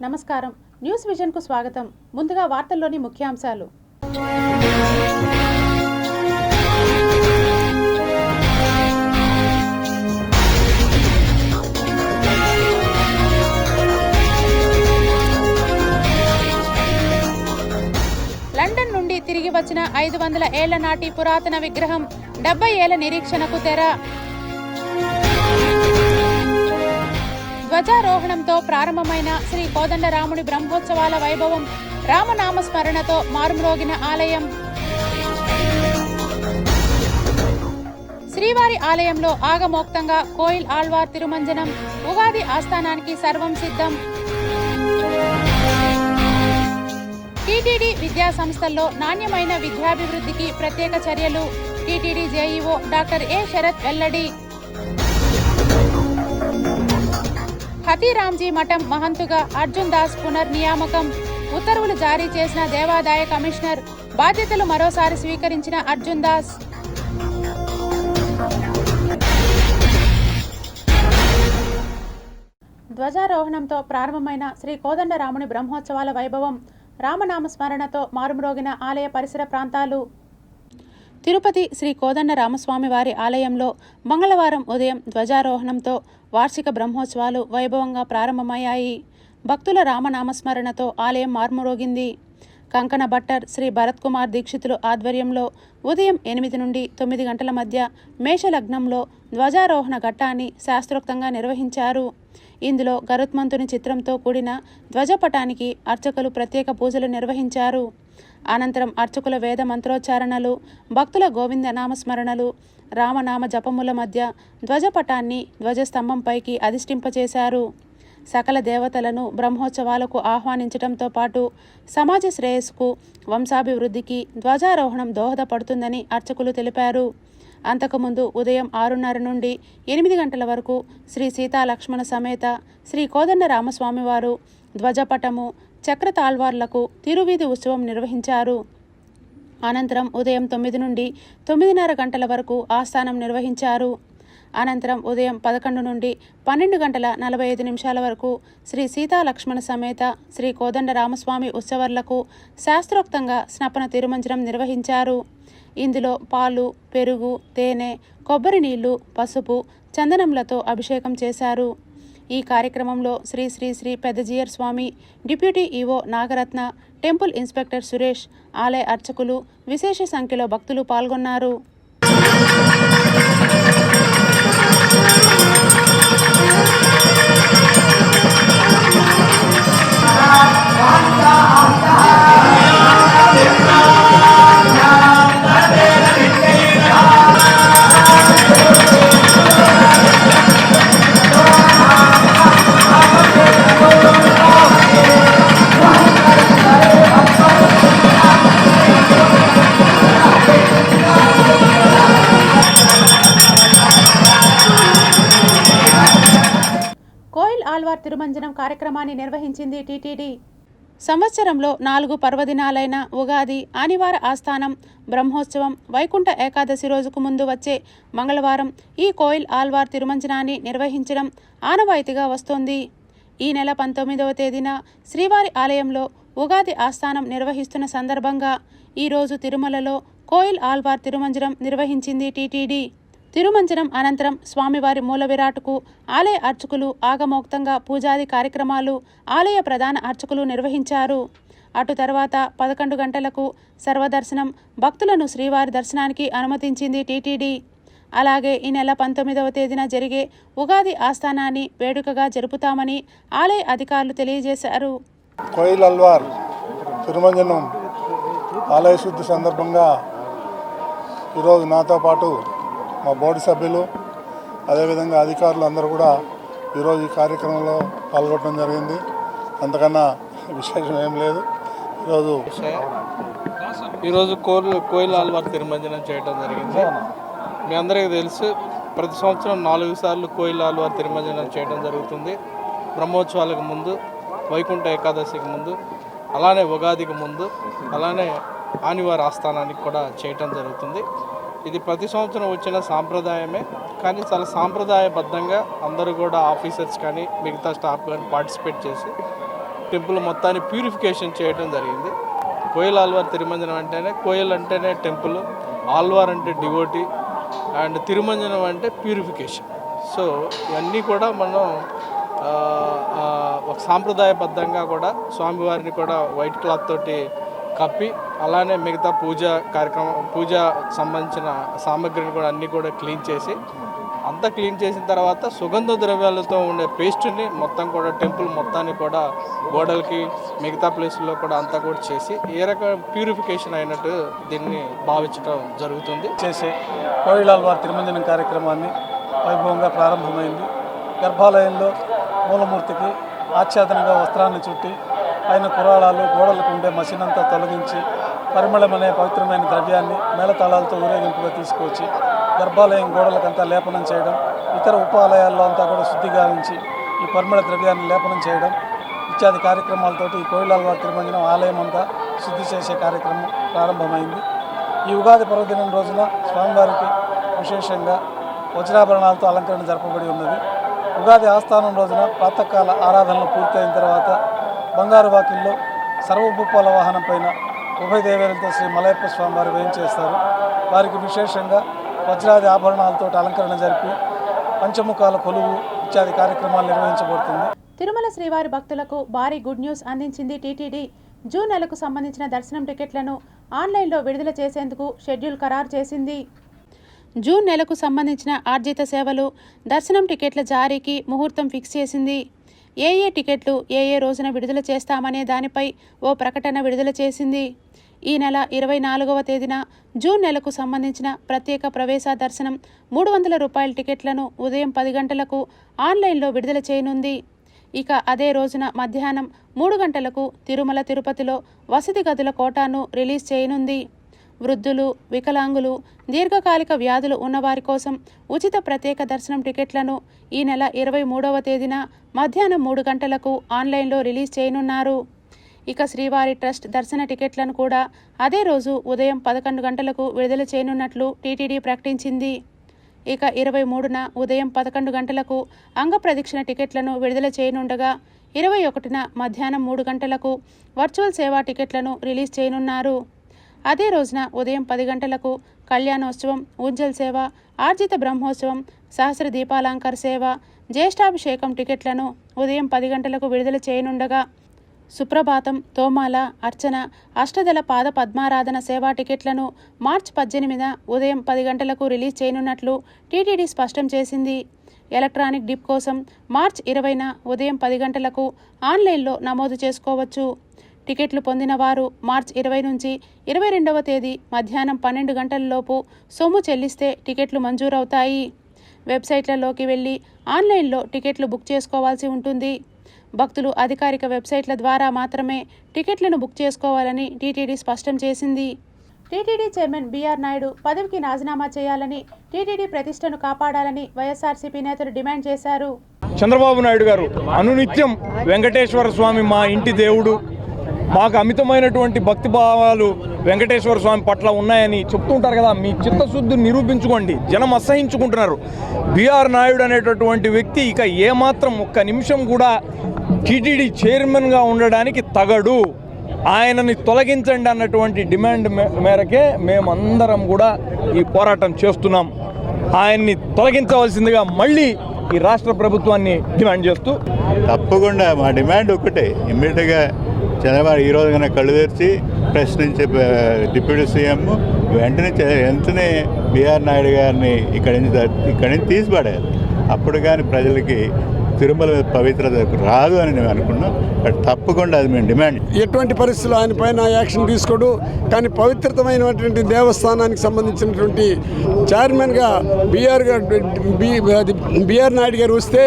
నమస్కారం. న్యూస్ విజన్కు స్వాగతం. ముందుగా వార్తల్లోని ముఖ్యాంశాలు. లండన్ నుండి తిరిగి వచ్చిన 500 ఏళ్ల నాటి పురాతన విగ్రహం 70 ఏళ్ల నిరీక్షణకు తెర. ధ్వజారోహణంతో ప్రారంభమైన శ్రీ కోదండరాముడి బ్రహ్మోత్సవాల వైభవం, రామనామస్మరణతో మారుమ్రోగిన ఆలయం. శ్రీవారి ఆలయంలో ఆగమోక్తంగా కోయిల్ ఆళ్వార్ తిరుమంజనం, ఉగాది ఆస్థానానికి సర్వం సిద్ధం. టీటీడీ విద్యా సంస్థల్లో నాణ్యమైన విద్యాభివృద్ధికి ప్రత్యేక చర్యలు. TTD JEO doctor A Sharath వెల్లడి. హతీరాంజీ మఠం మహంతుగా అర్జున్ దాస్ పునర్నియామకం. ఉత్తర్వులు జారీ చేసిన దేవాదాయ కమిషనర్. బాధ్యతలు మరోసారి స్వీకరించిన అర్జున్ దాస్. ధ్వజారోహణంతో ప్రారంభమైన శ్రీ కోదండరాముని బ్రహ్మోత్సవాల వైభవం, రామనామస్మరణతో మారుమ్రోగిన ఆలయ పరిసర ప్రాంతాలు. తిరుపతి శ్రీ కోదండరామస్వామి వారి ఆలయంలో మంగళవారం ఉదయం ధ్వజారోహణంతో వార్షిక బ్రహ్మోత్సవాలు వైభవంగా ప్రారంభమయ్యాయి. భక్తుల రామనామస్మరణతో ఆలయం మార్మురోగింది. కంకణ భట్టర్ శ్రీ భరత్ కుమార్ దీక్షితులు ఆధ్వర్యంలో ఉదయం 8 నుండి 9 గంటల మధ్య మేషలగ్నంలో ధ్వజారోహణ ఘట్టాన్ని శాస్త్రోక్తంగా నిర్వహించారు. ఇందులో గరుత్మంతుని చిత్రంతో కూడిన ధ్వజపటానికి అర్చకులు ప్రత్యేక పూజలు నిర్వహించారు. అనంతరం అర్చకుల వేద మంత్రోచ్చారణలు, భక్తుల గోవింద నామస్మరణలు, రామనామ జపముల మధ్య ధ్వజపటాన్ని ధ్వజస్తంభంపైకి అధిష్ఠింపచేశారు. సకల దేవతలను బ్రహ్మోత్సవాలకు ఆహ్వానించడంతో పాటు సమాజ శ్రేయస్సుకు, వంశాభివృద్ధికి ధ్వజారోహణం దోహదపడుతుందని అర్చకులు తెలిపారు. అంతకుముందు ఉదయం 6:30 నుండి 8 గంటల వరకు శ్రీ సీతాలక్ష్మణ సమేత శ్రీ కోదండరామస్వామివారు ధ్వజపటము, చక్రతాళ్వార్లకు తిరువీధి ఉత్సవం నిర్వహించారు. అనంతరం ఉదయం 9 నుండి 9:30 గంటల వరకు ఆస్థానం నిర్వహించారు. అనంతరం ఉదయం 11 నుండి 12 గంటల 45 నిమిషాల వరకు శ్రీ సీతాలక్ష్మణ సమేత శ్రీ కోదండరామస్వామి ఉత్సవర్లకు శాస్త్రోక్తంగా స్నపన తిరుమంజనం నిర్వహించారు. ఇందులో పాలు, పెరుగు, తేనె, కొబ్బరి నీళ్లు, పసుపు, చందనంలతో అభిషేకం చేశారు. ఈ కార్యక్రమంలో Shri Shri Shri Peddajeeyar Swami, deputy EO Nagaratna, temple inspector Suresh, ఆలయ అర్చకులు, విశేష సంఖ్యలో భక్తులు పాల్గొన్నారు. కోయిల్ ఆళ్వార్ తిరుమంజనం కార్యక్రమాన్ని నిర్వహించింది టీటీడీ. సంవత్సరంలో 4 పర్వదినాలైన ఉగాది, ఆనివార ఆస్థానం, బ్రహ్మోత్సవం, వైకుంఠ ఏకాదశి రోజుకు ముందు వచ్చే మంగళవారం ఈ కోయిల్ ఆళ్వార్ తిరుమంజనాన్ని నిర్వహించడం ఆనవాయితీగా వస్తోంది. ఈ నెల 19వ తేదీన శ్రీవారి ఆలయంలో ఉగాది ఆస్థానం నిర్వహిస్తున్న సందర్భంగా ఈరోజు తిరుమలలో కోయిల్ ఆళ్వార్ తిరుమంజనం నిర్వహించింది టీటీడీ. తిరుమంజనం అనంతరం స్వామివారి మూల విరాటుకు ఆలయ అర్చకులు ఆగమోక్తంగా పూజాది కార్యక్రమాలు ఆలయ ప్రధాన అర్చకులు నిర్వహించారు. అటు తర్వాత 11 గంటలకు సర్వదర్శనం, భక్తులను శ్రీవారి దర్శనానికి అనుమతించింది టీటీడీ. అలాగే ఈ నెల 19వ తేదీన జరిగే ఉగాది ఆస్థానాన్ని వేడుకగా జరుపుతామని ఆలయ అధికారులు తెలియజేశారు. కోయిల్ ఆళ్వార్ తిరుమంజనం ఆలయ శుద్ధి సందర్భంగా ఈరోజు నాతో పాటు మా బోర్డు సభ్యులు, అదేవిధంగా అధికారులు అందరూ కూడా ఈరోజు ఈ కార్యక్రమంలో పాల్గొనడం జరిగింది. అంతకన్నా విశేషం ఏం లేదు. ఈరోజు కోయిల్ ఆళ్వార్ తిరుమంజనం చేయడం జరిగింది. మీ అందరికీ తెలుసు, ప్రతి సంవత్సరం 4 సార్లు కోయిల్ ఆళ్వార్ తిరుమంజనం చేయడం జరుగుతుంది. బ్రహ్మోత్సవాలకు ముందు, వైకుంఠ ఏకాదశికి ముందు, అలానే ఉగాదికి ముందు, అలానే ఆనివార ఆస్థానానికి కూడా చేయటం జరుగుతుంది. ఇది ప్రతి సంవత్సరం వచ్చిన సాంప్రదాయమే, కానీ చాలా సాంప్రదాయబద్ధంగా అందరూ కూడా ఆఫీసర్స్ కానీ మిగతా స్టాఫ్ కానీ పార్టిసిపేట్ చేసి టెంపుల్ మొత్తాన్ని ప్యూరిఫికేషన్ చేయడం జరిగింది. కోయిల్ ఆల్వార్ తిరుమంజనం అంటేనే, కోయిల్ అంటేనే టెంపుల్, ఆల్వార్ అంటే డివోటీ, అండ్ తిరుమంజనం అంటే ప్యూరిఫికేషన్. సో ఇవన్నీ కూడా మనం ఒక సాంప్రదాయబద్ధంగా కూడా స్వామివారిని కూడా వైట్ క్లాత్ తోటి కప్పి, అలానే మిగతా పూజ సంబంధించిన సామాగ్రిని కూడా అన్నీ కూడా క్లీన్ చేసి, అంతా క్లీన్ చేసిన తర్వాత సుగంధ ద్రవ్యాలతో ఉండే పేస్ట్ని మొత్తం కూడా టెంపుల్ మొత్తాన్ని కూడా గోడలకి మిగతా ప్లేసుల్లో కూడా అంతా కూడా చేసి ఏ రకమైన ప్యూరిఫికేషన్ అయినట్టు దీన్ని భావించడం జరుగుతుంది. చేసే కోయిల్ ఆల్వార్ తిరుమంజనం కార్యక్రమాన్ని వైభవంగా ప్రారంభమైంది. గర్భాలయంలో మూలమూర్తికి ఆచ్ఛాదనగా వస్త్రాన్ని చుట్టి పైన కురాళాలు, గోడలకు ఉండే మసినంతా తొలగించి పరిమళం అనే పవిత్రమైన ద్రవ్యాన్ని మేళతాళాలతో ఊరేగింపుగా తీసుకొచ్చి గర్భాలయం గోడలకంతా లేపనం చేయడం, ఇతర ఉపాలయాల్లో అంతా కూడా శుద్ధి గావించి ఈ పరిమళ ద్రవ్యాన్ని లేపనం చేయడం ఇత్యాది కార్యక్రమాలతోటి ఈ కోయిల్ ఆల్వార్ తిరుమంజనం ఆలయం అంతా శుద్ధి చేసే కార్యక్రమం ప్రారంభమైంది. ఈ ఉగాది పర్వదినం రోజున స్వామివారికి విశేషంగా వజ్రాభరణాలతో అలంకరణ జరపబడి ఉన్నది. ఉగాది ఆస్థానం రోజున ప్రాతకాల ఆరాధనలు పూర్తయిన తర్వాత బంగారు వాకిల్లో సర్వభూపాల వాహనం పైన ఉభయ దేవేరులతో శ్రీ మలయప్ప స్వామి వారు వేయించేస్తారు. వారికి విశేషంగా వజ్రాది ఆభరణాలతో అలంకరణ జరిపి పంచముఖాల కొలువు ఇత్యాది కార్యక్రమాలు నిర్వహించబడుతుంది. తిరుమల శ్రీవారి భక్తులకు భారీ గుడ్ న్యూస్ అందించింది టీటీడీ. జూన్ నెలకు సంబంధించిన దర్శనం టికెట్లను ఆన్లైన్లో విడుదల చేసేందుకు షెడ్యూల్ ఖరారు చేసింది. జూన్ నెలకు సంబంధించిన ఆర్జిత సేవలు, దర్శనం టికెట్ల జారీకి ముహూర్తం ఫిక్స్ చేసింది. ఏ టికెట్లు ఏ రోజున విడుదల చేస్తామనే దానిపై ఓ ప్రకటన విడుదల చేసింది. ఈ నెల 24వ తేదీన జూన్ నెలకు సంబంధించిన ప్రత్యేక ప్రవేశ దర్శనం 300 రూపాయల టికెట్లను ఉదయం 10 గంటలకు ఆన్లైన్లో విడుదల చేయనుంది. ఇక అదే రోజున మధ్యాహ్నం 3 గంటలకు తిరుమల తిరుపతిలో వసతి గదుల కోటాను రిలీజ్ చేయనుంది. వృద్ధులు, వికలాంగులు, దీర్ఘకాలిక వ్యాధులు ఉన్నవారి కోసం ఉచిత ప్రత్యేక దర్శనం టికెట్లను ఈ నెల 23వ తేదీన మధ్యాహ్నం 3 గంటలకు ఆన్లైన్లో రిలీజ్ చేయనున్నారు. ఇక శ్రీవారి ట్రస్ట్ దర్శన టికెట్లను కూడా అదే రోజు ఉదయం 11 గంటలకు విడుదల చేయనున్నట్లు టీటీడీ ప్రకటించింది. ఇక 23న ఉదయం 11 గంటలకు అంగప్రదక్షిణ టికెట్లను విడుదల చేయనుండగా 21న మధ్యాహ్నం 3 గంటలకు వర్చువల్ సేవా టికెట్లను రిలీజ్ చేయనున్నారు. అదే రోజున ఉదయం 10 గంటలకు కళ్యాణోత్సవం, ఊంజల్ సేవ, ఆర్జిత బ్రహ్మోత్సవం, సహస్ర దీపాలంకర సేవ, జ్యేష్ఠాభిషేకం టికెట్లను ఉదయం 10 గంటలకు విడుదల చేయనుండగా సుప్రభాతం, తోమాల, అర్చన, అష్టదళ పాద పద్మారాధన సేవా టికెట్లను మార్చి 18న ఉదయం 10 గంటలకు రిలీజ్ చేయనున్నట్లు టీటీడీ స్పష్టం చేసింది. ఎలక్ట్రానిక్ డిప్ కోసం మార్చి 20న ఉదయం 10 గంటలకు ఆన్లైన్లో నమోదు చేసుకోవచ్చు. టికెట్లు పొందిన వారు మార్చి 20 నుంచి 22వ తేదీ మధ్యాహ్నం 12 గంటలలోపు సొమ్ము చెల్లిస్తే టికెట్లు మంజూరవుతాయి. వెబ్సైట్లలోకి వెళ్ళి ఆన్లైన్లో టికెట్లు బుక్ చేసుకోవాల్సి ఉంటుంది. భక్తులు అధికారిక వెబ్సైట్ల ద్వారా మాత్రమే టికెట్లను బుక్ చేసుకోవాలని టీటీడీ స్పష్టం చేసింది. టీటీడీ చైర్మన్ బీఆర్ నాయుడు పదవికి రాజీనామా చేయాలని, టీటీడీ ప్రతిష్టను కాపాడాలని వైఎస్ఆర్సీపీ నేతలు డిమాండ్ చేశారు. చంద్రబాబు నాయుడు గారు అనునిత్యం వెంకటేశ్వర స్వామి మా ఇంటి దేవుడు, మాకు అమితమైనటువంటి భక్తి భావాలు వెంకటేశ్వర స్వామి పట్ల ఉన్నాయని చెప్తుంటారు కదా. మీ చిత్తశుద్ధిని నిరూపించుకోండి. జనం అసహించుకుంటున్నారు. బీఆర్ నాయుడు అనేటటువంటి వ్యక్తి ఇక ఏమాత్రం ఒక్క నిమిషం కూడా టీటీడీ చైర్మన్గా ఉండడానికి తగడు. ఆయనని తొలగించండి అన్నటువంటి డిమాండ్ మేరకే మేమందరం కూడా ఈ పోరాటం చేస్తున్నాం. ఆయన్ని తొలగించవలసిందిగా మళ్ళీ ఈ రాష్ట్ర ప్రభుత్వాన్ని డిమాండ్ చేస్తూ, తప్పకుండా మా డిమాండ్ ఒకటే, ఇమ్మీడియట్గా చంద్రబాబు ఈరోజు కన్నా కళ్ళు తెరిచి ప్రశ్నించే డిప్యూటీ సీఎం వెంటనే బీఆర్ నాయుడు గారిని ఇక్కడి నుంచి తీసిపడారు. అప్పుడు కానీ ప్రజలకి తిరుమల పవిత్రత రాదు అని మేము అనుకున్నాం. బట్ తప్పకుండా అది మేము డిమాండ్. ఎటువంటి పరిస్థితుల్లో ఆయన పైన యాక్షన్ తీసుకోడు. కానీ పవిత్రమైనటువంటి దేవస్థానానికి సంబంధించినటువంటి చైర్మన్గా బీఆర్ నాయుడు గారు వస్తే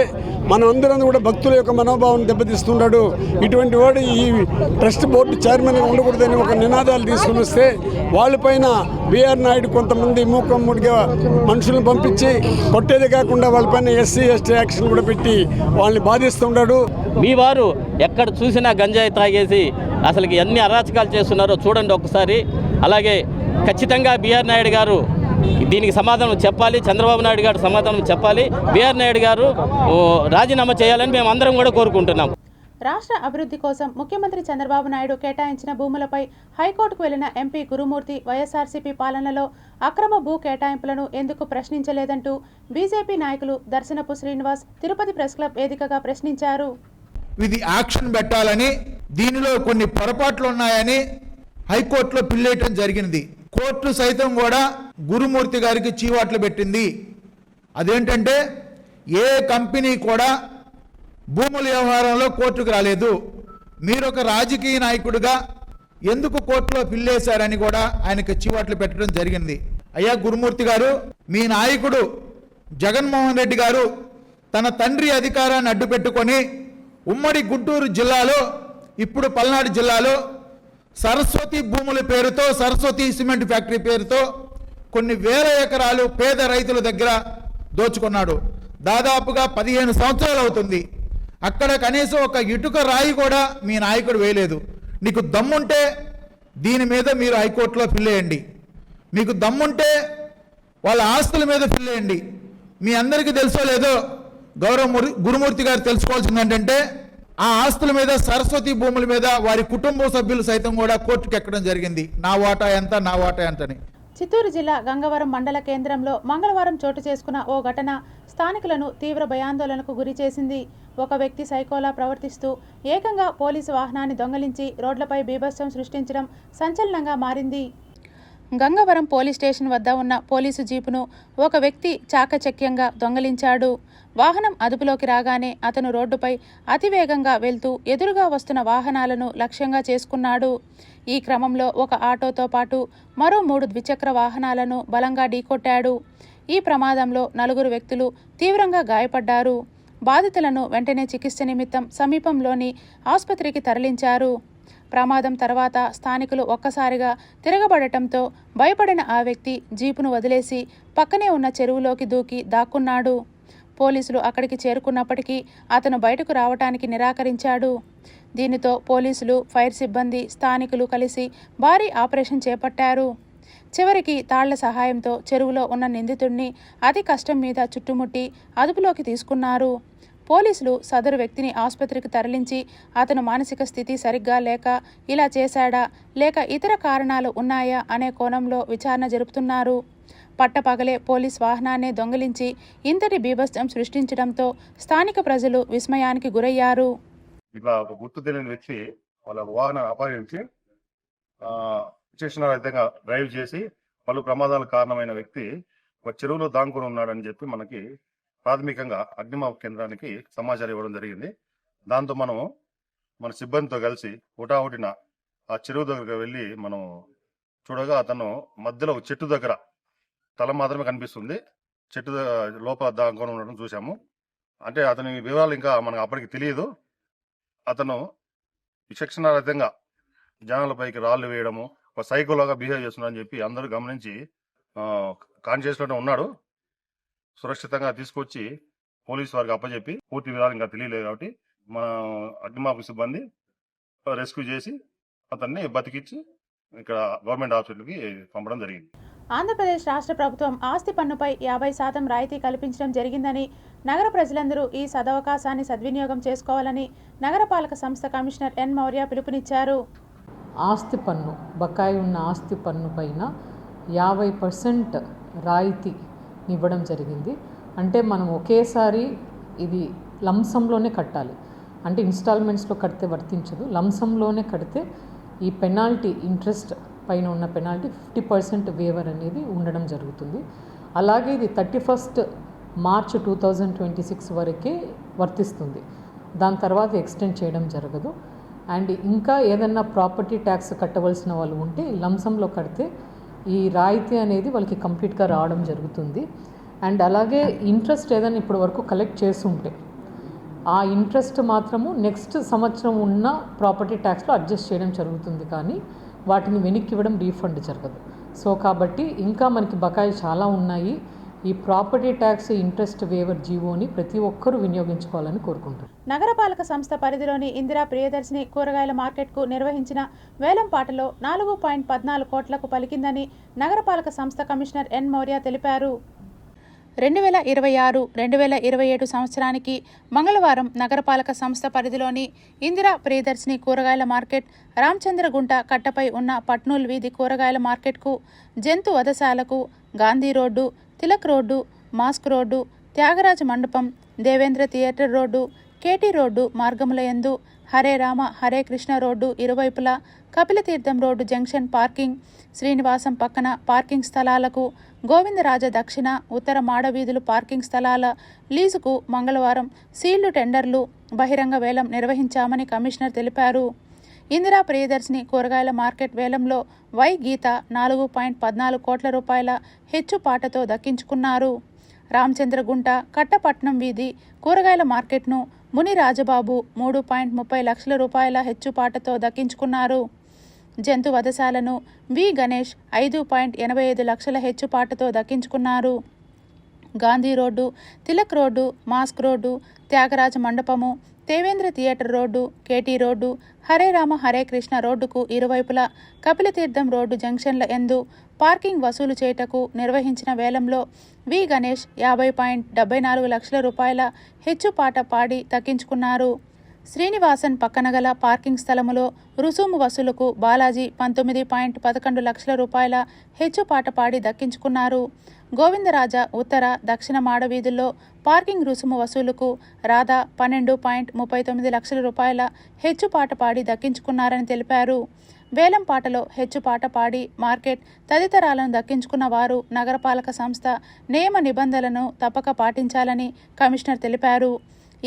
మనం అందరం కూడా భక్తుల యొక్క మనోభావం దెబ్బతీస్తున్నాడు. ఇటువంటి వాడు ఈ ట్రస్ట్ బోర్డు చైర్మన్గా ఉండకూడదని ఒక నినాదాలు తీసుకుని వస్తే వాళ్ళపైన బీఆర్ నాయుడు కొంతమంది మూకమ్ముడిగా మనుషులను పంపించి కొట్టేదే కాకుండా వాళ్ళపైన ఎస్సీ ఎస్టీ యాక్షన్ కూడా పెట్టి వాళ్ళని బాధిస్తున్నాడు. మీ వారు ఎక్కడ చూసినా గంజాయి తాగేసి అసలుకి ఎన్ని అరాచకాలు చేస్తున్నారో చూడండి ఒకసారి. అలాగే ఖచ్చితంగా బీఆర్ నాయుడు గారు దీనికి సమాధానం చెప్పాలి. చంద్రబాబు నాయుడు గారు సమాధానం చెప్పాలి. బీఆర్ నాయుడు గారు రాజీనామా చేయాలని మేము అందరం కూడా కోరుకుంటున్నాం. రాష్ట్ర అభివృద్ధి కోసం ముఖ్యమంత్రి చంద్రబాబు నాయుడు కేటాయించిన భూములపై హైకోర్టుకు వెళ్లిన ఎంపీ గురుమూర్తి వైఎస్ఆర్సీపీ పాలనలో అక్రమ భూ కేటాయింపులను ఎందుకు ప్రశ్నించలేదంటూ బీజేపీ నాయకులు దర్శనపు శ్రీనివాస్ తిరుపతి ప్రెస్ క్లబ్ వేదికగా ప్రశ్నించారు. ఇది యాక్షన్ పెట్టాలని, దీనిలో కొన్ని పొరపాట్లు ఉన్నాయని హైకోర్టులో పిల్లేయటం జరిగింది. కోర్టు సైతం కూడా గురుమూర్తి గారికి చీవాట్లు పెట్టింది. అదేంటంటే ఏ కంపెనీ కూడా భూముల వ్యవహారంలో కోర్టుకు రాలేదు, మీరు ఒక రాజకీయ నాయకుడిగా ఎందుకు కోర్టులో పిల్లేశారని కూడా ఆయనకు చీవాట్లు పెట్టడం జరిగింది. అయ్యా గురుమూర్తి గారు, మీ నాయకుడు జగన్మోహన్ రెడ్డి గారు తన తండ్రి అధికారాన్ని అడ్డుపెట్టుకొని ఉమ్మడి గుంటూరు జిల్లాలో, ఇప్పుడు పల్నాడు జిల్లాలో సరస్వతి భూముల పేరుతో, సరస్వతి సిమెంట్ ఫ్యాక్టరీ పేరుతో కొన్ని వేల ఎకరాలు పేద రైతుల దగ్గర దోచుకున్నాడు. దాదాపుగా 15 సంవత్సరాలు అవుతుంది. అక్కడ కనీసం ఒక ఇటుక రాయి కూడా మీ నాయకుడు వేయలేదు. నీకు దమ్ముంటే దీని మీద మీరు హైకోర్టులో పిల్లేయండి, మీకు దమ్ముంటే వాళ్ళ ఆస్తుల మీద పిల్లేయండి. మీ అందరికీ తెలుసో లేదో గౌరవ గురుమూర్తి గారు తెలుసుకోవాల్సింది ఏంటంటే, ఆ ఆస్తుల మీద, సరస్వతి భూముల మీద వారి కుటుంబ సభ్యులు సైతం కూడా కోర్టుకు ఎక్కడం జరిగింది. నా వాటా ఎంత, నా వాటా ఎంతని. చిత్తూరు జిల్లా గంగవరం మండల కేంద్రంలో మంగళవారం చోటు చేసుకున్న ఓ ఘటన స్థానికులను తీవ్ర భయాందోళనకు గురి చేసింది. ఒక వ్యక్తి సైకోలా ప్రవర్తిస్తూ ఏకంగా పోలీసు వాహనాన్ని దొంగలించి రోడ్లపై బీభత్సం సృష్టించడం సంచలనంగా మారింది. గంగవరం పోలీస్ స్టేషన్ వద్ద ఉన్న పోలీసు జీపును ఒక వ్యక్తి చాకచక్యంగా దొంగలించాడు. వాహనం అదుపులోకి రాగానే అతను రోడ్డుపై అతివేగంగా వెళ్తూ ఎదురుగా వస్తున్న వాహనాలను లక్ష్యంగా చేసుకున్నాడు. ఈ క్రమంలో ఒక ఆటోతో పాటు మరో 3 ద్విచక్ర వాహనాలను బలంగా ఢీకొట్టాడు. ఈ ప్రమాదంలో 4 వ్యక్తులు తీవ్రంగా గాయపడ్డారు. బాధితులను వెంటనే చికిత్స నిమిత్తం సమీపంలోని ఆసుపత్రికి తరలించారు. ప్రమాదం తర్వాత స్థానికులు ఒక్కసారిగా తిరగబడటంతో భయపడిన ఆ వ్యక్తి జీపును వదిలేసి పక్కనే ఉన్న చెరువులోకి దూకి దాక్కున్నాడు. పోలీసులు అక్కడికి చేరుకున్నప్పటికీ అతను బయటకు రావటానికి నిరాకరించాడు. దీనితో పోలీసులు, ఫైర్ సిబ్బంది, స్థానికులు కలిసి భారీ ఆపరేషన్ చేపట్టారు. చివరికి తాళ్ల సహాయంతో చెరువులో ఉన్న నిందితుడిని అతి కష్టం మీద చుట్టుముట్టి అదుపులోకి తీసుకున్నారు. పోలీసులు సదరు వ్యక్తిని ఆసుపత్రికి తరలించి అతను మానసిక స్థితి సరిగ్గా లేక ఇలా చేశాడా, లేక ఇతర కారణాలు ఉన్నాయా అనే కోణంలో విచారణ జరుపుతున్నారు. పట్టపగలే పోలీస్ వాహనాన్ని దొంగిలించి ఇంతటి బీభత్సం సృష్టించడంతో స్థానిక ప్రజలు విస్మయానికి గురయ్యారు. ఇట్లా ఒక గుర్తు తెలియని వ్యక్తి వాళ్ళ వాహనాన్ని అపహరించి విచక్షణ రహితంగా డ్రైవ్ చేసి పలు ప్రమాదాలకు కారణమైన వ్యక్తి ఒక చెరువులో దాంకుని ఉన్నాడని చెప్పి మనకి ప్రాథమికంగా అగ్నిమాపక కేంద్రానికి సమాచారం ఇవ్వడం జరిగింది. దాంతో మనము మన సిబ్బందితో కలిసి హుటాహుటిన ఆ చెరువు దగ్గరకు వెళ్ళి మనం చూడగా అతను మధ్యలో ఒక చెట్టు దగ్గర తల మాత్రమే కనిపిస్తుంది, చెట్టు లోపల దాంకొని ఉండడం చూసాము. అంటే అతని వివరాలు ఇంకా మనకు అప్పటికి తెలియదు. అతను విచక్షణారహితంగా జనాలపైకి రాళ్లు వేయడము, ఒక సైకోలాగా బిహేవ్ చేస్తున్నాడని చెప్పి అందరూ గమనించి కాన్షియస్లోనే ఉన్నాడు. సురక్షితంగా తీసుకొచ్చి పోలీసు వారికి అప్పచెప్పి పూర్తి వివరాలు ఇంకా తెలియలేదు కాబట్టి మన అగ్నిమాపక సిబ్బంది రెస్క్యూ చేసి అతన్ని బతికించి ఇక్కడ గవర్నమెంట్ హాస్పిటల్కి పంపడం జరిగింది. ఆంధ్రప్రదేశ్ రాష్ట్ర ప్రభుత్వం ఆస్తి పన్నుపై 50% రాయితీ కల్పించడం జరిగిందని, నగర ప్రజలందరూ ఈ సదవకాశాన్ని సద్వినియోగం చేసుకోవాలని నగరపాలక సంస్థ కమిషనర్ ఎన్ మౌర్య పిలుపునిచ్చారు. ఆస్తి పన్ను బకాయి ఉన్న ఆస్తి పన్ను పైన 50% రాయితీ ఇవ్వడం జరిగింది. అంటే మనం ఒకేసారి ఇది లంసంలోనే కట్టాలి, అంటే ఇన్స్టాల్మెంట్స్లో కడితే వర్తించదు. లంసంలోనే కడితే ఈ పెనాల్టీ, ఇంట్రెస్ట్ పైన ఉన్న పెనాల్టీ 50% వేవర్ అనేది ఉండడం జరుగుతుంది. అలాగే ఇది 31 మార్చ్ 2026 వరకే వర్తిస్తుంది. దాని తర్వాత ఎక్స్టెండ్ చేయడం జరగదు. అండ్ ఇంకా ఏదన్నా ప్రాపర్టీ ట్యాక్స్ కట్టవలసిన వాళ్ళు ఉంటే లంసంలో కడితే ఈ రాయితీ అనేది వాళ్ళకి కంప్లీట్గా రావడం జరుగుతుంది. అండ్ అలాగే ఇంట్రెస్ట్ ఏదైనా ఇప్పటి వరకు కలెక్ట్ చేస్తుంటే ఆ ఇంట్రెస్ట్ మాత్రము నెక్స్ట్ సంవత్సరం ఉన్న ప్రాపర్టీ ట్యాక్స్లో అడ్జస్ట్ చేయడం జరుగుతుంది, కానీ వాటిని వెనక్కి ఇవ్వడం రీఫండ్ జరగదు. సో కాబట్టి ఇంకా మనకి బకాయిలు చాలా ఉన్నాయి. ఈ ప్రాపర్టీ ట్యాక్స్ ఇంట్రెస్ట్ వేవర్ జీవోని ప్రతి ఒక్కరూ వినియోగించుకోవాలని కోరుకుంటున్నారు. నగరపాలక సంస్థ పరిధిలోని ఇందిరా ప్రియదర్శిని కూరగాయల మార్కెట్కు నిర్వహించిన వేలంపాటలో 4.14 కోట్లకు పలికిందని నగరపాలక సంస్థ కమిషనర్ ఎన్ మౌర్య తెలిపారు. 2026-2027 సంవత్సరానికి మంగళవారం నగరపాలక సంస్థ పరిధిలోని ఇందిరా ప్రియదర్శిని కూరగాయల మార్కెట్, రామచంద్రగుంట కట్టపై ఉన్న పట్నూల్ వీధి కూరగాయల మార్కెట్కు, జంతు వధశాలకు, Gandhi road, Tilak road, mosque road, Thyagaraja Mandapam, Devendra theatre road, KT road మార్గముల యందు హరే రామ హరే కృష్ణ రోడ్డు ఇరువైపులా, Kapilatheertham road junction parking, Srinivasam పక్కన పార్కింగ్ స్థలాలకు, గోవిందరాజ దక్షిణ, ఉత్తర మాడవీధులు పార్కింగ్ స్థలాల లీజుకు మంగళవారం సీళ్లు టెండర్లు, బహిరంగ వేలం నిర్వహించామని కమిషనర్ తెలిపారు. ఇందిరా ప్రియదర్శిని కూరగాయల మార్కెట్ వేలంలో వై గీత 4.14 కోట్ల రూపాయల హెచ్చుపాటతో దక్కించుకున్నారు. రామచంద్రగుంట కట్టపట్నం వీధి కూరగాయల మార్కెట్ను ముని రాజబాబు 3.30 లక్షల రూపాయల హెచ్చుపాటతో దక్కించుకున్నారు. జంతు వధశాలను వి గణేష్ 5.85 లక్షల హెచ్చుపాటతో దక్కించుకున్నారు. Gandhi road, Tilak road, mosque road, Thyagaraja Mandapam, Devendra theatre road, KT road, Hare Rama Hare Krishna రోడ్డుకు ఇరువైపులా, కపిలతీర్థం రోడ్డు జంక్షన్ల యందు పార్కింగ్ వసూలు చేయుటకు నిర్వహించిన వేలంలో వి గణేష్ 50.74 లక్షల రూపాయల హెచ్చుపాట పాడి దక్కించుకున్నారు. శ్రీనివాసన్ పక్కన గల పార్కింగ్ స్థలములో రుసుము వసూలుకు బాలాజీ 19.11 లక్షల రూపాయల హెచ్చుపాట పాడి దక్కించుకున్నారు. గోవిందరాజ ఉత్తర, దక్షిణ మాడవీధుల్లో పార్కింగ్ రుసుము వసూలుకు రాధా 12.39 లక్షల రూపాయల హెచ్చుపాట పాడి దక్కించుకున్నారని తెలిపారు. వేలం పాటలో హెచ్చుపాట పాడి మార్కెట్ తదితరాలను దక్కించుకున్న వారు నగరపాలక సంస్థ నియమ నిబంధనలను తప్పక పాటించాలని కమిషనర్ తెలిపారు.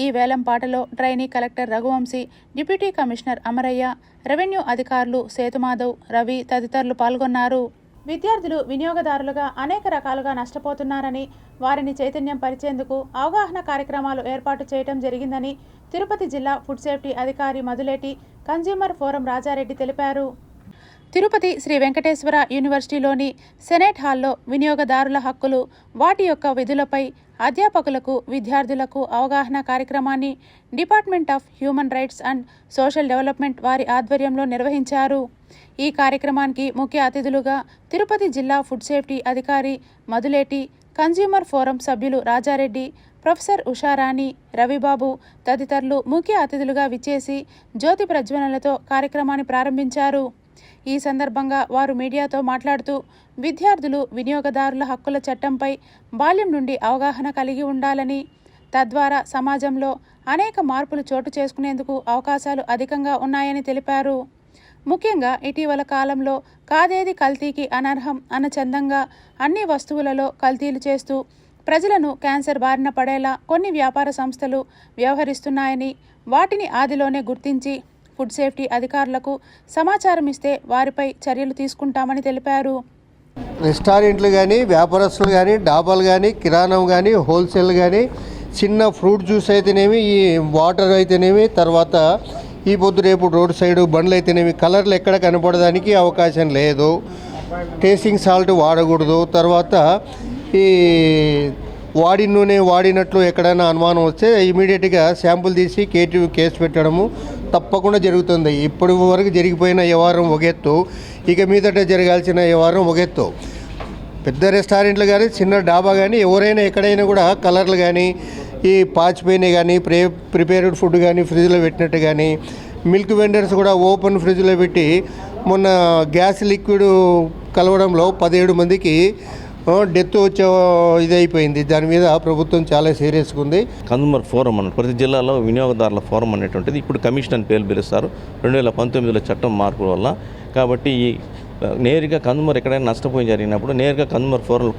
ఈ వేలం పాటలో trainee collector Raghuvamshi, deputy commissioner Amarayya, revenue అధికారులు సేతుమాధవ్, రవి తదితరులు పాల్గొన్నారు. విద్యార్థులు వినియోగదారులుగా అనేక రకాలుగా నష్టపోతున్నారని, వారిని చైతన్యం పరిచేందుకు అవగాహన కార్యక్రమాలు ఏర్పాటు చేయడం జరిగిందని తిరుపతి జిల్లా ఫుడ్ సేఫ్టీ అధికారి మధులేటి కన్జ్యూమర్ ఫోరం రాజారెడ్డి తెలిపారు. తిరుపతి శ్రీ వెంకటేశ్వర యూనివర్సిటీలోని సెనేట్ హాల్లో వినియోగదారుల హక్కులు, వాటి యొక్క విధులపై అధ్యాపకులకు, విద్యార్థులకు అవగాహన కార్యక్రమాన్ని department of human rights and social development వారి ఆధ్వర్యంలో నిర్వహించారు. ఈ కార్యక్రమానికి ముఖ్య అతిథులుగా తిరుపతి జిల్లా ఫుడ్ సేఫ్టీ అధికారి మధులేటి, కన్జ్యూమర్ ఫోరం సభ్యులు రాజారెడ్డి, ప్రొఫెసర్ ఉషారాణి, రవిబాబు తదితరులు ముఖ్య అతిథులుగా విచ్చేసి జ్యోతి ప్రజ్వలనలతో కార్యక్రమాన్ని ప్రారంభించారు. ఈ సందర్భంగా వారు మీడియాతో మాట్లాడుతూ, విద్యార్థులు వినియోగదారుల హక్కుల చట్టంపై బాల్యం నుండి అవగాహన కలిగి ఉండాలని, తద్వారా సమాజంలో అనేక మార్పులు చోటు చేసుకునేందుకు అవకాశాలు అధికంగా ఉన్నాయని తెలిపారు. ముఖ్యంగా ఇటీవల కాలంలో కాదేది కల్తీకి అనర్హం అన్న చందంగా అన్ని వస్తువులలో కల్తీలు చేస్తూ ప్రజలను క్యాన్సర్ బారిన పడేలా కొన్ని వ్యాపార సంస్థలు వ్యవహరిస్తున్నాయని, వాటిని ఆదిలోనే గుర్తించి ఫుడ్ సేఫ్టీ అధికారులకు సమాచారం ఇస్తే వారిపై చర్యలు తీసుకుంటామని తెలిపారు. రెస్టారెంట్లు కానీ, వ్యాపారస్తులు కానీ, డాబాలు కానీ, కిరాణం కానీ, హోల్సేల్ కానీ, చిన్న ఫ్రూట్ జ్యూస్ అయితేనేమి, ఈ వాటర్ అయితేనేమి, తర్వాత ఈ పొద్దు రేపు రోడ్ సైడ్ బండ్లు అయితేనేమి కలర్లు ఎక్కడ కనపడడానికి అవకాశం లేదు. టేస్టింగ్ సాల్ట్ వాడకూడదు. తర్వాత ఈ వాడి నూనె వాడినట్లు ఎక్కడైనా అనుమానం వస్తే ఇమీడియట్గా శాంపుల్ తీసి కేసు పెట్టడము తప్పకుండా జరుగుతుంది. ఇప్పటి వరకు జరిగిపోయిన వ్యవహారం ఒక ఎత్తు, ఇక మీదట జరగాల్సిన వ్యవహారం ఒక ఎత్తు. పెద్ద రెస్టారెంట్లు కానీ, చిన్న డాబా కానీ, ఎవరైనా ఎక్కడైనా కూడా కలర్లు కానీ, ఈ పాచిపోయినవి కానీ, ప్రిపేర్డ్ ఫుడ్ కానీ ఫ్రిడ్జ్లో పెట్టినట్టు కానీ, మిల్క్ వెండర్స్ కూడా ఓపెన్ ఫ్రిడ్జ్లో పెట్టి మొన్న గ్యాస్ లిక్విడ్ కలవడంలో 17 మందికి డెత్ వచ్చే ఇది అయిపోయింది. దాని మీద ప్రభుత్వం చాలా సీరియస్గా ఉంది. కన్జ్యూమర్ ఫోరం అన్నట్టు ప్రతి జిల్లాలో వినియోగదారుల ఫోరం అనేటువంటిది ఇప్పుడు కమిషన్ అని పేరు పిలుస్తారు. 2019లో చట్టం మార్పు వల్ల. కాబట్టి ఈ నేరుగా కన్జ్యూమర్ ఎక్కడైనా నష్టపోయి జరిగినప్పుడు నేరుగా కన్జ్యూమర్ ఫోరం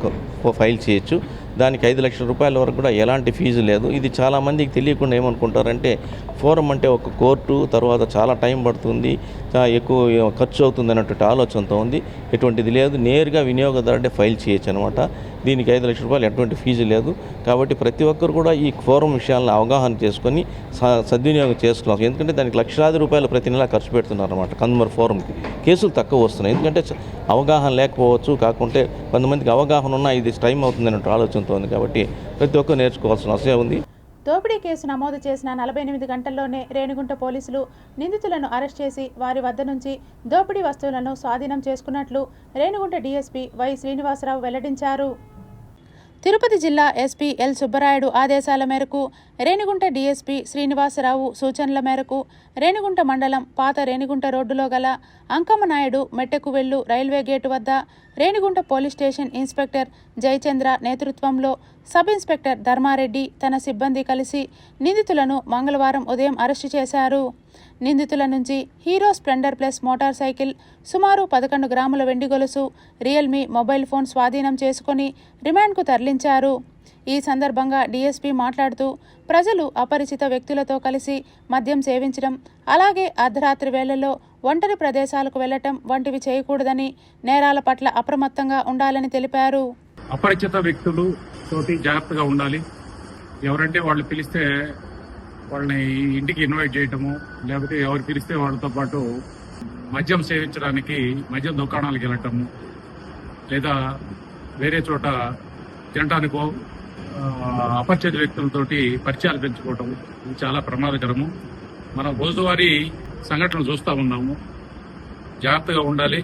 ఫైల్ చేయొచ్చు. దానికి 5 లక్షల రూపాయల వరకు కూడా ఎలాంటి ఫీజు లేదు. ఇది చాలామందికి తెలియకుండా ఏమనుకుంటారంటే ఫోరం అంటే ఒక కోర్టు, తర్వాత చాలా టైం పడుతుంది, చాలా ఎక్కువ ఖర్చు అవుతుంది అన్నట్టు ఆలోచనతో ఉంది. ఎటువంటిది లేదు, నేరుగా వినియోగదారుడే ఫైల్ చేయొచ్చు అనమాట. దీనికి 5 లక్షల రూపాయలు ఎటువంటి ఫీజు లేదు. కాబట్టి ప్రతి ఒక్కరు కూడా ఈ ఫోరం విషయాలను అవగాహన చేసుకొని సద్వినియోగం చేసుకోవాలి. ఎందుకంటే దానికి లక్షలాది రూపాయలు ప్రతి నెల ఖర్చు పెడుతున్నారు అనమాట. కన్జ్యూమర్ ఫోరంకి కేసులు తక్కువ వస్తున్నాయి. ఎందుకంటే అవగాహన లేకపోవచ్చు, కాకుంటే కొంతమందికి అవగాహన ఉన్నా ఇది టైం అవుతుంది అన్నట్టు ఆలోచనతో ఉంది. కాబట్టి ప్రతి ఒక్కరు నేర్చుకోవాల్సిన అవసరం ఉంది. దోపిడీ కేసు నమోదు చేసిన 48 గంటల్లోనే రేణిగుంట పోలీసులు నిందితులను అరెస్ట్ చేసి వారి వద్ద నుంచి దోపిడీ వస్తువులను స్వాధీనం చేసుకున్నట్లు రేణిగుంట డీఎస్పీ వై శ్రీనివాసరావు వెల్లడించారు. తిరుపతి జిల్లా ఎస్పీ ఎల్ సుబ్బరాయుడు ఆదేశాల మేరకు రేణిగుంట డీఎస్పీ శ్రీనివాసరావు సూచనల మేరకు రేణిగుంట మండలం పాత రేణిగుంట రోడ్డులో గల అంకమ్మనాయుడు మెట్టెకువెల్లు రైల్వే గేటు వద్ద Renigunta police station inspector Jayachandra నేతృత్వంలో సబ్ ఇన్స్పెక్టర్ ధర్మారెడ్డి తన సిబ్బంది కలిసి నిందితులను మంగళవారం ఉదయం అరెస్టు చేశారు. నిందితుల నుంచి hero Splendor plus motor cycle, సుమారు 11 గ్రాముల వెండి గొలుసు, రియల్మీ మొబైల్ ఫోన్ స్వాధీనం చేసుకుని రిమాండ్కు తరలించారు. ఈ సందర్భంగా డీఎస్పీ మాట్లాడుతూ ప్రజలు అపరిచిత వ్యక్తులతో కలిసి మద్యం సేవించడం, అలాగే అర్ధరాత్రి వేళల్లో ఒంటరి ప్రదేశాలకు వెళ్లటం వంటివి చేయకూడదని, నేరాల పట్ల అప్రమత్తంగా ఉండాలని తెలిపారు. అపరిచిత వ్యక్తులు తోటి జాగ్రత్తగా ఉండాలి. ఎవరంటే వాళ్ళు పిలిస్తే వాళ్ళని ఇంటికి ఇన్వైట్ చేయటము, లేకపోతే ఎవరు పిలిస్తే వాళ్ళతో పాటు మద్యం సేవించడానికి మద్యం దుకాణాలకు వెళ్ళటము, లేదా వేరే చోట తినడానికో అపరిచిత వ్యక్తులతోటి పరిచయాలు పెంచుకోవటం ఇది చాలా ప్రమాదకరము. మనం రోజువారీ సంఘటనలు చూస్తూ ఉన్నాము. జాగ్రత్తగా ఉండాలి.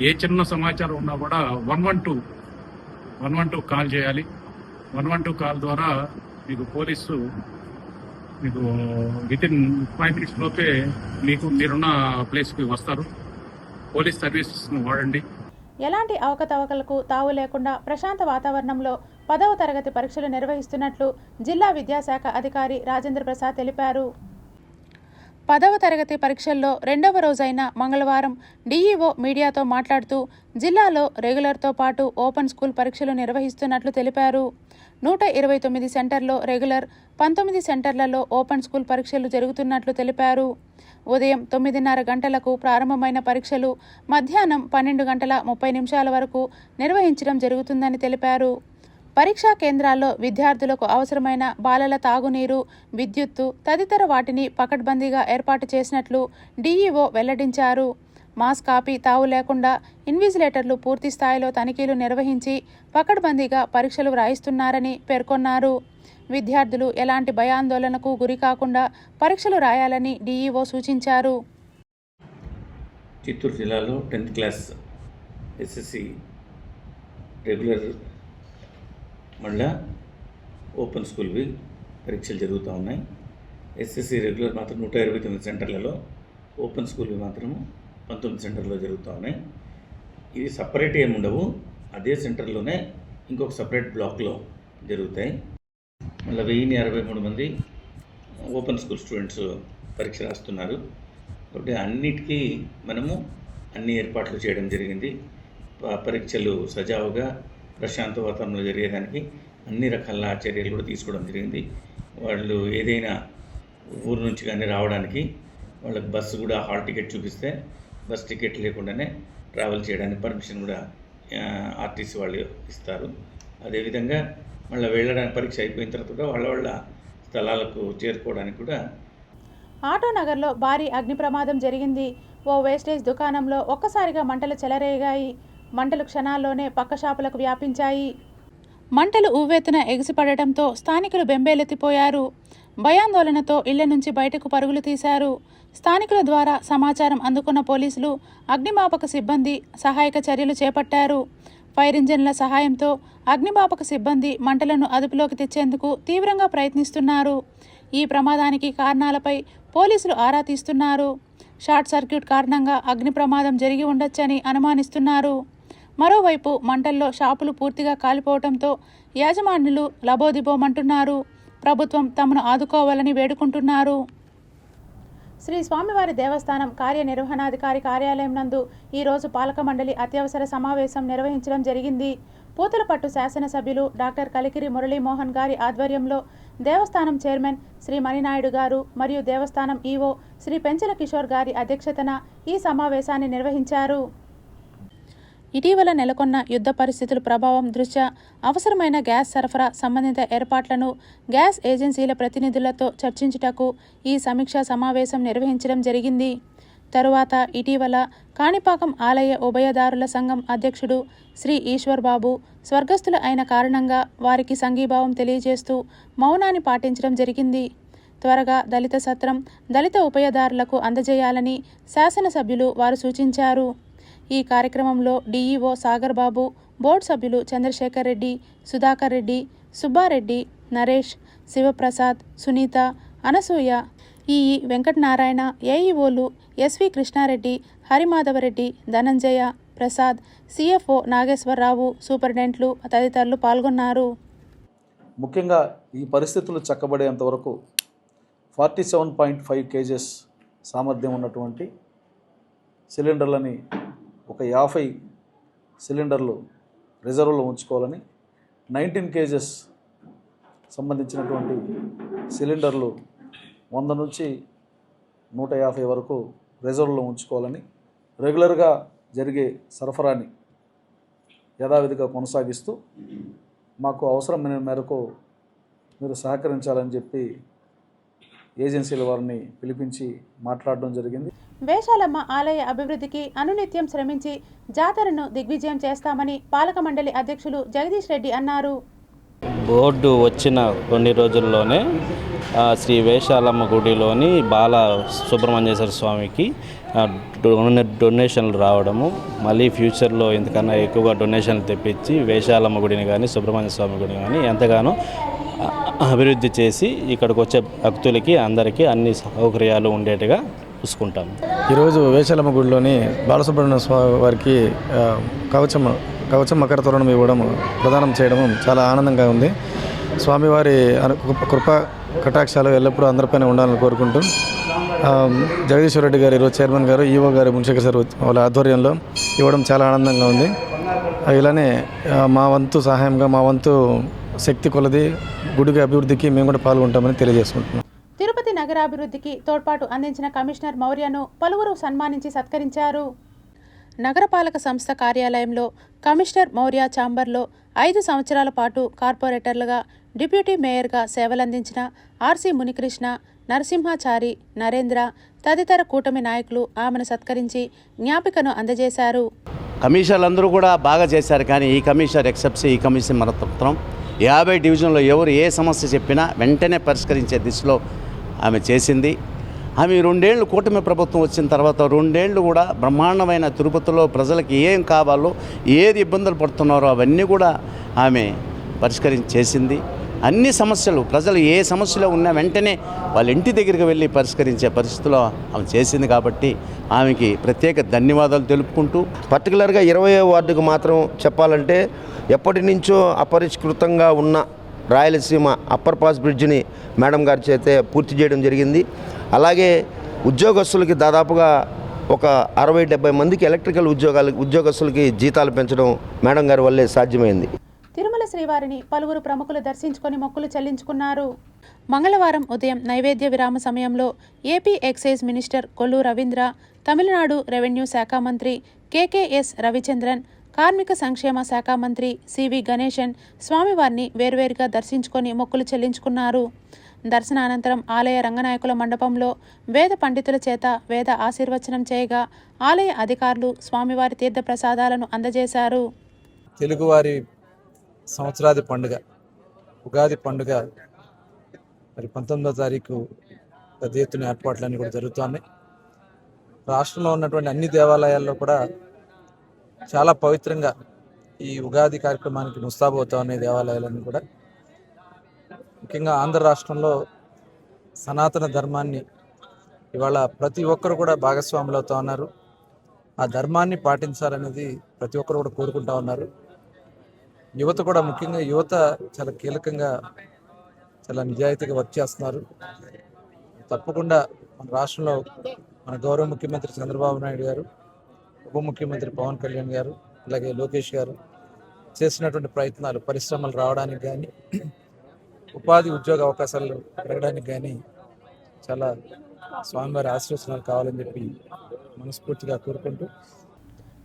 ఏ చిన్న సమాచారం ఉన్నా కూడా 112 కాల్ చేయాలి. 112 కాల్ ద్వారా మీకు పోలీసు మీకు వితిన్ 5 minutes లోపే మీరున్న ప్లేస్కి వస్తారు. పోలీస్ సర్వీసెస్ను వాడండి. ఎలాంటి అవకతవకలకు తావు లేకుండా ప్రశాంత వాతావరణంలో 10వ తరగతి పరీక్షలు నిర్వహిస్తున్నట్లు జిల్లా విద్యాశాఖ అధికారి రాజేంద్ర ప్రసాద్ తెలిపారు. 10వ తరగతి పరీక్షల్లో 2వ రోజైన మంగళవారం డీఈఓ మీడియాతో మాట్లాడుతూ జిల్లాలో రెగ్యులర్తో పాటు ఓపెన్ స్కూల్ పరీక్షలు నిర్వహిస్తున్నట్లు తెలిపారు. 129 సెంటర్లో రెగ్యులర్, 19 సెంటర్లలో ఓపెన్ స్కూల్ పరీక్షలు జరుగుతున్నట్లు తెలిపారు. ఉదయం 9:30 గంటలకు ప్రారంభమైన పరీక్షలు మధ్యాహ్నం 12:30 వరకు నిర్వహించడం జరుగుతుందని తెలిపారు. పరీక్షా కేంద్రాల్లో విద్యార్థులకు అవసరమైన బాలల తాగునీరు, విద్యుత్తు తదితర వాటిని పకడ్బందీగా ఏర్పాటు చేసినట్లు డీఈఓ వెల్లడించారు. మాస్ కాపీ తావు లేకుండా ఇన్విజిలేటర్లు పూర్తి స్థాయిలో తనిఖీలు నిర్వహించి పకడ్బందీగా పరీక్షలు వ్రాయిస్తున్నారని పేర్కొన్నారు. విద్యార్థులు ఎలాంటి భయాందోళనకు గురి కాకుండా పరీక్షలు రాయాలని డీఈఓ సూచించారు. చిత్తూరు జిల్లాలో 10th క్లాస్ ఎస్ఎస్సి రెగ్యులర్ మళ్ళా ఓపెన్ స్కూల్వి పరీక్షలు జరుగుతూ ఉన్నాయి. ఎస్ఎస్సి రెగ్యులర్ మాత్రం 129 సెంటర్లలో, ఓపెన్ స్కూల్వి మాత్రం 19 సెంటర్లో జరుగుతూ ఉన్నాయి. ఇవి సపరేట్ ఏమి ఉండవు, అదే సెంటర్లోనే ఇంకొక సపరేట్ బ్లాక్లో జరుగుతాయి. మళ్ళీ 1063 మంది ఓపెన్ స్కూల్ స్టూడెంట్స్ పరీక్ష రాస్తున్నారు. కాబట్టి అన్నిటికీ మనము అన్ని ఏర్పాట్లు చేయడం జరిగింది. పరీక్షలు సజావుగా ప్రశాంత వాతావరణంలో జరిగేదానికి అన్ని రకాల చర్యలు కూడా తీసుకోవడం జరిగింది. వాళ్ళు ఏదైనా ఊరు నుంచి కానీ రావడానికి వాళ్ళకి బస్సు కూడా హాల్ టికెట్ చూపిస్తే బస్ టికెట్ లేకుండానే ట్రావెల్ చేయడానికి పర్మిషన్ కూడా ఆర్టీసీ వాళ్ళు ఇస్తారు. అదేవిధంగా మళ్ళీ వెళ్ళడానికి పరీక్ష అయిపోయిన తర్వాత కూడా వాళ్ళ స్థలాలకు చేరుకోవడానికి కూడా. ఆటోనగర్లో భారీ అగ్ని ప్రమాదం జరిగింది. ఓ వేస్టేజ్ దుకాణంలో ఒక్కసారిగా మంటలు చెలరేగాయి. మంటలు క్షణాల్లోనే పక్క షాపులకు వ్యాపించాయి. మంటలు ఉవ్వెత్తున ఎగిసిపడటంతో స్థానికులు బెంబేలెత్తిపోయారు. భయాందోళనతో ఇళ్ల నుంచి బయటకు పరుగులు తీశారు. స్థానికుల ద్వారా సమాచారం అందుకున్న పోలీసులు, అగ్నిమాపక సిబ్బంది సహాయక చర్యలు చేపట్టారు. ఫైర్ ఇంజన్ల సహాయంతో అగ్నిమాపక సిబ్బంది మంటలను అదుపులోకి తెచ్చేందుకు తీవ్రంగా ప్రయత్నిస్తున్నారు. ఈ ప్రమాదానికి కారణాలపై పోలీసులు ఆరా తీస్తున్నారు. షార్ట్ సర్క్యూట్ కారణంగా అగ్ని ప్రమాదం జరిగి ఉండొచ్చని అనుమానిస్తున్నారు. మరోవైపు మంటల్లో షాపులు పూర్తిగా కాలిపోవడంతో యాజమాన్యులు లబోదిబోమంటున్నారు. ప్రభుత్వం తమను ఆదుకోవాలని వేడుకుంటున్నారు. శ్రీ స్వామివారి దేవస్థానం కార్యనిర్వహణాధికారి కార్యాలయం నందు ఈరోజు పాలక మండలి అత్యవసర సమావేశం నిర్వహించడం జరిగింది. పూతలపట్టు శాసనసభ్యులు డాక్టర్ కలికిరి మురళీమోహన్ గారి ఆధ్వర్యంలో దేవస్థానం చైర్మన్ శ్రీ మణినాయుడు గారు మరియు దేవస్థానం ఈవో శ్రీ పెంచల కిషోర్ గారి అధ్యక్షతన ఈ సమావేశాన్ని నిర్వహించారు. ఇటీవల నెలకొన్న యుద్ధ పరిస్థితుల ప్రభావం దృష్ట్యా అవసరమైన గ్యాస్ సరఫరా సంబంధిత ఏర్పాట్లను గ్యాస్ ఏజెన్సీల ప్రతినిధులతో చర్చించుటకు ఈ సమీక్షా సమావేశం నిర్వహించడం జరిగింది. తరువాత ఇటీవల కాణిపాకం ఆలయ ఉభయదారుల సంఘం అధ్యక్షుడు శ్రీ ఈశ్వర్ బాబు స్వర్గస్థులు అయిన కారణంగా వారికి సంఘీభావం తెలియజేస్తూ మౌనాన్ని పాటించడం జరిగింది. త్వరగా దళిత సత్రం, దళిత ఉభయదారులకు అందజేయాలని శాసనసభ్యులు వారు సూచించారు. ఈ కార్యక్రమంలో డిఈఓ సాగర్ బాబు, బోర్డు సభ్యులు చంద్రశేఖర్ రెడ్డి, సుధాకర్ రెడ్డి, సుబ్బారెడ్డి, నరేష్, శివప్రసాద్, సునీత, అనసూయ, ఈఈ వెంకటనారాయణ, ఏఈఓలు ఎస్వి కృష్ణారెడ్డి, హరిమాధవరెడ్డి, ధనంజయ, ప్రసాద్, సిఎఫ్ఓ నాగేశ్వరరావు, సూపరింటెండెంట్లు తదితరులు పాల్గొన్నారు. ముఖ్యంగా ఈ పరిస్థితులు చక్కబడేంత వరకు 47.5 kgs సామర్థ్యం ఉన్నటువంటి సిలిండర్లని ఒక 50 సిలిండర్లు రిజర్వ్లో ఉంచుకోవాలని, 19 kgs సంబంధించినటువంటి సిలిండర్లు 100 నుంచి 150 వరకు రిజర్వ్లో ఉంచుకోవాలని, రెగ్యులర్గా జరిగే సరఫరాని యథావిధిగా కొనసాగిస్తూ మాకు అవసరమైన మేరకు మీరు సహకరించాలని చెప్పి ఏజెన్సీల వారిని పిలిపించి మాట్లాడడం జరిగింది. వేషాలమ్మ ఆలయ అభివృద్ధికి అనునిత్యం శ్రమించి జాతరను దిగ్విజయం చేస్తామని పాలక మండలి అధ్యక్షులు జగదీష్ రెడ్డి అన్నారు. బోర్డు వచ్చిన కొన్ని రోజుల్లోనే శ్రీ వేషాలమ్మ గుడిలోని బాల సుబ్రహ్మణ్యేశ్వర స్వామికి డొనేషన్లు రావడము, మళ్ళీ ఫ్యూచర్లో ఇంతకన్నా ఎక్కువగా డొనేషన్లు తెప్పించి వేషాలమ్మ గుడిని కానీ సుబ్రహ్మణ్య స్వామి గుడిని కానీ ఎంతగానో అభివృద్ధి చేసి ఇక్కడికి వచ్చే భక్తులకి అందరికీ అన్ని సౌకర్యాలు ఉండేట్టుగా చూసుకుంటాం. ఈరోజు వేషాలమ్మ గుడిలోని బాలసుబ్రహ్మణ్య స్వామి వారికి కవచం మకర తోరణం ఇవ్వడం, ప్రదానం చేయడం చాలా ఆనందంగా ఉంది. స్వామివారి కృపా కటాక్షాలు ఎల్లప్పుడూ అందరిపైన ఉండాలని కోరుకుంటూ జగదీశ్వర రెడ్డి గారు ఈరోజు చైర్మన్ గారు, ఈఓ గారు, మున్శేఖర్ సార్ వాళ్ళ ఆధ్వర్యంలో ఇవ్వడం చాలా ఆనందంగా ఉంది. ఇలానే మా వంతు సహాయంగా, మా వంతు శక్తి కొలది గుడికి అభివృద్ధికి మేము కూడా పాల్గొంటామని తెలియజేసుకుంటున్నాం. తిరుపతి నగరాభివృద్ధికి తోడ్పాటు అందించిన కమిషనర్ మౌర్యను పలువురు సన్మానించి సత్కరించారు. నగరపాలక సంస్థ కార్యాలయంలో కమిషనర్ మౌర్య ఛాంబర్లో 5 సంవత్సరాల పాటు కార్పొరేటర్లుగా, డిప్యూటీ మేయర్గా సేవలందించిన ఆర్సి మునికృష్ణ, నరసింహాచారి, నరేంద్ర తదితర కూటమి నాయకులు ఆమెను సత్కరించి జ్ఞాపికను అందజేశారు. కమిషనర్లు అందరూ కూడా బాగా చేశారు, కానీ ఈ కమిషనర్ ఎక్సెప్ట్స్ ఈ కమిషన్ మాత్రం 50 డివిజన్లో ఎవరు ఏ సమస్య చెప్పినా వెంటనే పరిష్కరించే దిశలో ఆమె చేసింది. ఆమె 2 ఏళ్ళు కూటమి ప్రభుత్వం వచ్చిన తర్వాత 2 ఏళ్ళు కూడా బ్రహ్మాండమైన తిరుపతిలో ప్రజలకు ఏం కావాలో, ఏది ఇబ్బందులు పడుతున్నారో అవన్నీ కూడా ఆమె పరిష్కరించేసింది. అన్ని సమస్యలు, ప్రజలు ఏ సమస్యలో ఉన్నా వెంటనే వాళ్ళ ఇంటి దగ్గరికి వెళ్ళి పరిష్కరించే పరిస్థితిలో ఆమె చేసింది. కాబట్టి ఆమెకి ప్రత్యేక ధన్యవాదాలు తెలుపుకుంటూ, పర్టికులర్గా 20వ వార్డుకు మాత్రం చెప్పాలంటే ఎప్పటి నుంచో అపరిష్కృతంగా ఉన్న రాయలసీమ అప్పర్ పాస్ బ్రిడ్జిని మేడం గారి చేతే పూర్తి చేయడం జరిగింది. అలాగే ఉద్యోగస్తులకి దాదాపుగా ఒక 60-70 మందికి ఎలక్ట్రికల్ ఉద్యోగస్తులకి జీతాలు పెంచడం మేడం గారి వల్లే సాధ్యమైంది. తిరుమల శ్రీవారిని పలువురు ప్రముఖులు దర్శించుకొని మొక్కులు చెల్లించుకున్నారు. మంగళవారం ఉదయం నైవేద్య విరామ సమయంలో AP excise minister Kollu Ravindra, Tamil Nadu revenue శాఖ మంత్రి కేకేఎస్ రవిచంద్రన్, కార్మిక సంక్షేమ శాఖ మంత్రి సివి గణేశన్ స్వామివారిని వేర్వేరుగా దర్శించుకొని మొక్కులు చెల్లించుకున్నారు. దర్శనానంతరం ఆలయ రంగనాయకుల మండపంలో వేద పండితుల చేత వేద ఆశీర్వచనం చేయగా ఆలయ అధికారులు స్వామివారి తీర్థ ప్రసాదాలను అందజేశారు. తెలుగువారి సంవత్సరాది పండుగ ఉగాది పండుగ మరి 19వ తారీఖు పెద్ద ఎత్తున ఏర్పాట్లన్నీ కూడా జరుగుతున్నాయి. రాష్ట్రంలో ఉన్నటువంటి అన్ని దేవాలయాల్లో కూడా చాలా పవిత్రంగా ఈ ఉగాది కార్యక్రమానికి ముస్తాబవుతా ఉన్నాయి దేవాలయాలన్నీ కూడా. ముఖ్యంగా ఆంధ్ర రాష్ట్రంలో సనాతన ధర్మాన్ని ఇవాళ ప్రతి ఒక్కరు కూడా భాగస్వాములు అవుతూ ఉన్నారు. ఆ ధర్మాన్ని పాటించాలనేది ప్రతి ఒక్కరు కూడా కోరుకుంటా ఉన్నారు. యువత కూడా, ముఖ్యంగా యువత చాలా కీలకంగా, చాలా నిజాయితీగా వర్క్ చేస్తున్నారు. తప్పకుండా మన రాష్ట్రంలో మన గౌరవ ముఖ్యమంత్రి చంద్రబాబు నాయుడు గారు, ఉప ముఖ్యమంత్రి పవన్ కళ్యాణ్ గారు, అలాగే లోకేష్ గారు చేసినటువంటి ప్రయత్నాలు పరిశ్రమలు రావడానికి కానీ, ఉపాధి ఉద్యోగ అవకాశాలు పెరగడానికి కానీ చాలా స్వామివారి ఆశీర్వచనాలు కావాలని చెప్పి మనస్ఫూర్తిగా కోరుకుంటూ,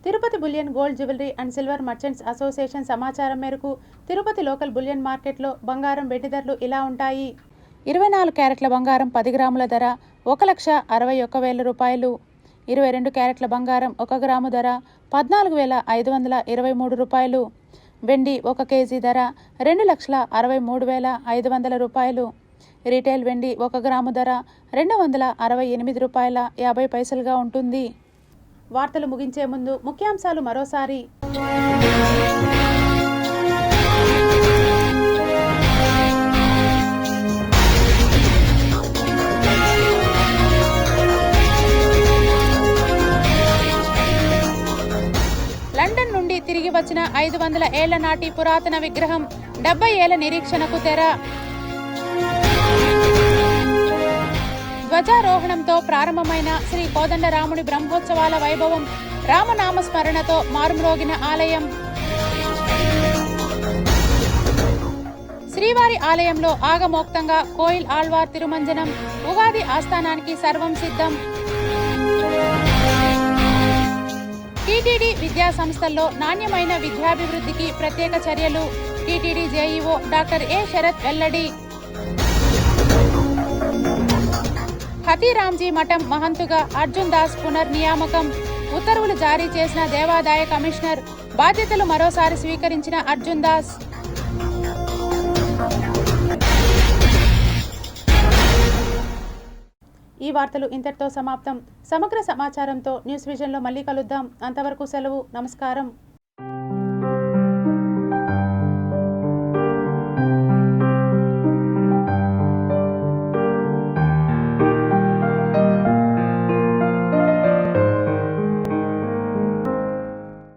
Tirupati bullion gold jewellery and silver merchants association సమాచారం మేరకు తిరుపతి లోకల్ బులియన్ మార్కెట్లో బంగారం వెండి ధరలు ఇలా ఉంటాయి. 24 క్యారెట్ల బంగారం 10 గ్రాముల ధర 1,61,000 రూపాయలు. 22 క్యారెట్ల బంగారం 1 గ్రాము ధర 14,523 రూపాయలు. వెండి 1 కేజీ ధర 2,63,500 రూపాయలు. రీటైల్ వెండి 1 గ్రాము ధర 268 రూపాయల 50 పైసలుగా ఉంటుంది. వార్తలు ముగించే ముందు ముఖ్యాంశాలు మరోసారి. లండన్ నుండి తిరిగి వచ్చిన 500 ఏళ్ల నాటి పురాతన విగ్రహం 70 ఏళ్ల నిరీక్షణకు తెర. ధ్వజారోహణంతో ప్రారంభమైన శ్రీ కోదండరాముడి బ్రహ్మోత్సవాల వైభవం, రామనామస్మరణతో మారుమ్రోగిన ఆలయం. శ్రీవారి ఆలయంలో ఆగమోక్తంగా కోయిల్ ఆళ్వార్ తిరుమంజనం, ఉగాది ఆస్థానానికి సర్వం సిద్ధం. టీటీడీ విద్యా సంస్థల్లో నాణ్యమైన విద్యాభివృద్ధికి ప్రత్యేక చర్యలు. TTD JEO doctor A Sharath వెల్లడి. హతీరాంజీ మఠం మహంతుగా అర్జున్ దాస్ పునర్నియామకం. ఉత్తర్వులు జారీ చేసిన దేవాదాయ కమిషనర్. బాధ్యతలు మరోసారి స్వీకరించిన అర్జున్ దాస్. ఈ వార్తలు ఇంతటితో సమాప్తం. సమగ్ర సమాచారంతో న్యూస్ విజన్లో మళ్ళీ కలుద్దాం. అంతవరకు సెలవు. నమస్కారం.